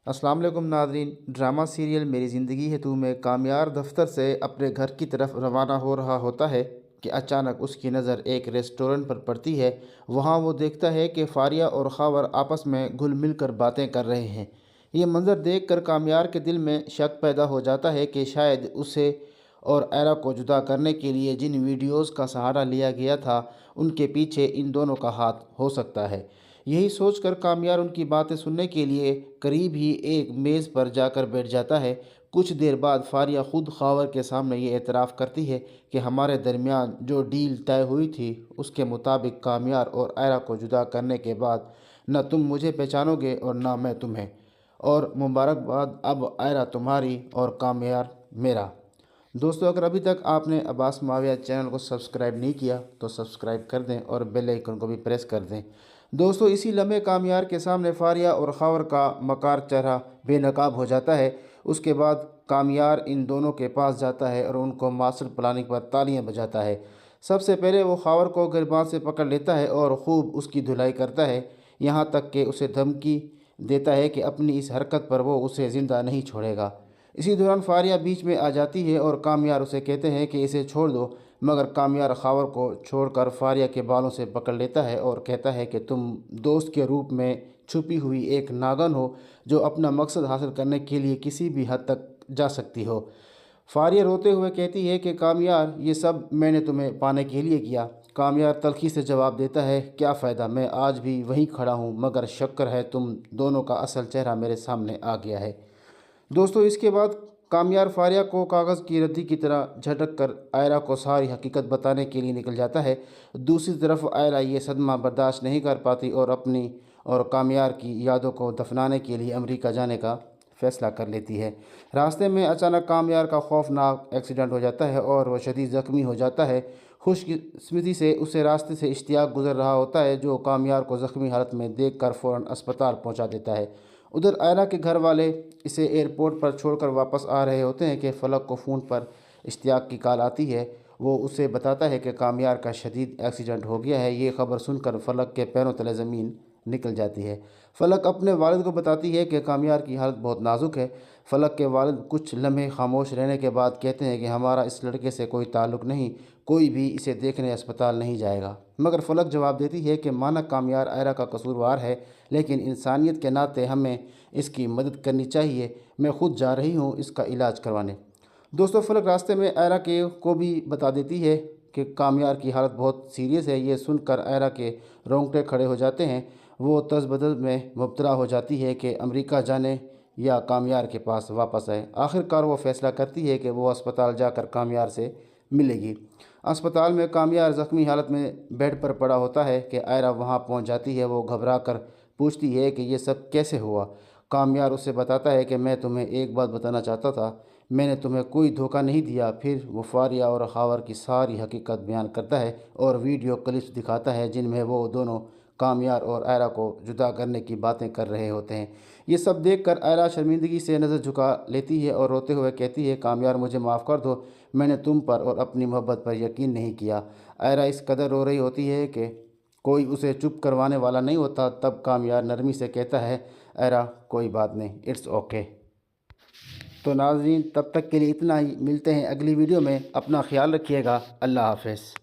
السلام علیکم ناظرین، ڈرامہ سیریل میری زندگی ہے تو میں کامیار دفتر سے اپنے گھر کی طرف روانہ ہو رہا ہوتا ہے کہ اچانک اس کی نظر ایک ریسٹورنٹ پر پڑتی ہے۔ وہاں وہ دیکھتا ہے کہ فاریہ اور خاور آپس میں گھل مل کر باتیں کر رہے ہیں۔ یہ منظر دیکھ کر کامیار کے دل میں شک پیدا ہو جاتا ہے کہ شاید اسے اور ایرا کو جدا کرنے کے لیے جن ویڈیوز کا سہارا لیا گیا تھا ان کے پیچھے ان دونوں کا ہاتھ ہو سکتا ہے۔ یہی سوچ کر کامیار ان کی باتیں سننے کے لیے قریب ہی ایک میز پر جا کر بیٹھ جاتا ہے۔ کچھ دیر بعد فاریہ خود خاور کے سامنے یہ اعتراف کرتی ہے کہ ہمارے درمیان جو ڈیل طے ہوئی تھی اس کے مطابق کامیار اور ایرا کو جدا کرنے کے بعد نہ تم مجھے پہچانو گے اور نہ میں تمہیں، اور مبارکباد، اب ایرا تمہاری اور کامیار میرا۔ دوستو، اگر ابھی تک آپ نے عباس معاویہ چینل کو سبسکرائب نہیں کیا تو سبسکرائب کر دیں اور بیل آئیکن کو بھی پریس کر دیں۔ دوستو، اسی لمحے کامیار کے سامنے فاریہ اور خاور کا مکار چہرہ بے نقاب ہو جاتا ہے۔ اس کے بعد کامیار ان دونوں کے پاس جاتا ہے اور ان کو ماسٹر پلاننگ پر تالیاں بجاتا ہے۔ سب سے پہلے وہ خاور کو گریباں سے پکڑ لیتا ہے اور خوب اس کی دھلائی کرتا ہے، یہاں تک کہ اسے دھمکی دیتا ہے کہ اپنی اس حرکت پر وہ اسے زندہ نہیں چھوڑے گا۔ اسی دوران فاریہ بیچ میں آ جاتی ہے اور کامیار اسے کہتے ہیں کہ اسے چھوڑ دو، مگر کامیار خاور کو چھوڑ کر فاریہ کے بالوں سے پکڑ لیتا ہے اور کہتا ہے کہ تم دوست کے روپ میں چھپی ہوئی ایک ناگن ہو جو اپنا مقصد حاصل کرنے کے لیے کسی بھی حد تک جا سکتی ہو۔ فاریہ روتے ہوئے کہتی ہے کہ کامیار، یہ سب میں نے تمہیں پانے کے لیے کیا۔ کامیار تلخی سے جواب دیتا ہے، کیا فائدہ، میں آج بھی وہیں کھڑا ہوں، مگر شکر ہے تم دونوں کا اصل چہرہ میرے سامنے آ گیا ہے۔ دوستو، اس کے بعد کامیار فاریہ کو کاغذ کی ردی کی طرح جھٹک کر ایرا کو ساری حقیقت بتانے کے لیے نکل جاتا ہے۔ دوسری طرف ایرا یہ صدمہ برداشت نہیں کر پاتی اور اپنی اور کامیار کی یادوں کو دفنانے کے لیے امریکہ جانے کا فیصلہ کر لیتی ہے۔ راستے میں اچانک کامیار کا خوفناک ایکسیڈنٹ ہو جاتا ہے اور وہ شدید زخمی ہو جاتا ہے۔ خوش قسمتی سے اسے راستے سے اشتیاق گزر رہا ہوتا ہے جو کامیار کو زخمی حالت میں دیکھ کر فوراً اسپتال پہنچا دیتا ہے۔ ادھر ایرا کے گھر والے اسے ایئرپورٹ پر چھوڑ کر واپس آ رہے ہوتے ہیں کہ فلک کو فون پر اشتیاق کی کال آتی ہے۔ وہ اسے بتاتا ہے کہ کامیار کا شدید ایکسیڈنٹ ہو گیا ہے۔ یہ خبر سن کر فلک کے پیروں تلے زمین نکل جاتی ہے۔ فلک اپنے والد کو بتاتی ہے کہ کامیار کی حالت بہت نازک ہے۔ فلک کے والد کچھ لمحے خاموش رہنے کے بعد کہتے ہیں کہ ہمارا اس لڑکے سے کوئی تعلق نہیں، کوئی بھی اسے دیکھنے اسپتال نہیں جائے گا۔ مگر فلک جواب دیتی ہے کہ مانا کامیار ایرا کا قصوروار ہے، لیکن انسانیت کے ناطے ہمیں اس کی مدد کرنی چاہیے، میں خود جا رہی ہوں اس کا علاج کروانے۔ دوستو، فلک راستے میں ایرا کو بھی بتا دیتی ہے کہ کامیار کی حالت بہت سیریس ہے۔ یہ سن کر ایرا کے رونگٹے کھڑے ہو جاتے ہیں۔ وہ تذبذب میں مبتلا ہو جاتی ہے کہ امریکہ جانے یا کامیار کے پاس واپس آئے۔ آخرکار وہ فیصلہ کرتی ہے کہ وہ اسپتال جا کر کامیار سے ملے گی۔ اسپتال میں کامیار زخمی حالت میں بیڈ پر پڑا ہوتا ہے کہ ایرا وہاں پہنچ جاتی ہے۔ وہ گھبرا کر پوچھتی ہے کہ یہ سب کیسے ہوا۔ کامیار اسے بتاتا ہے کہ میں تمہیں ایک بات بتانا چاہتا تھا، میں نے تمہیں کوئی دھوکہ نہیں دیا۔ پھر وہ فاریہ اور خاور کی ساری حقیقت بیان کرتا ہے اور ویڈیو کلپس دکھاتا ہے جن میں وہ دونوں کامیار اور ایرا کو جدا کرنے کی باتیں کر رہے ہوتے ہیں۔ یہ سب دیکھ کر ایرا شرمندگی سے نظر جھکا لیتی ہے اور روتے ہوئے کہتی ہے، کامیار مجھے معاف کر دو، میں نے تم پر اور اپنی محبت پر یقین نہیں کیا۔ ایرا اس قدر رو رہی ہوتی ہے کہ کوئی اسے چپ کروانے والا نہیں ہوتا۔ تب کامیار نرمی سے کہتا ہے، ایرا کوئی بات نہیں، اٹس اوکے۔ تو ناظرین، تب تک کے لیے اتنا ہی، ملتے ہیں اگلی ویڈیو میں، اپنا خیال رکھیے گا، اللہ حافظ۔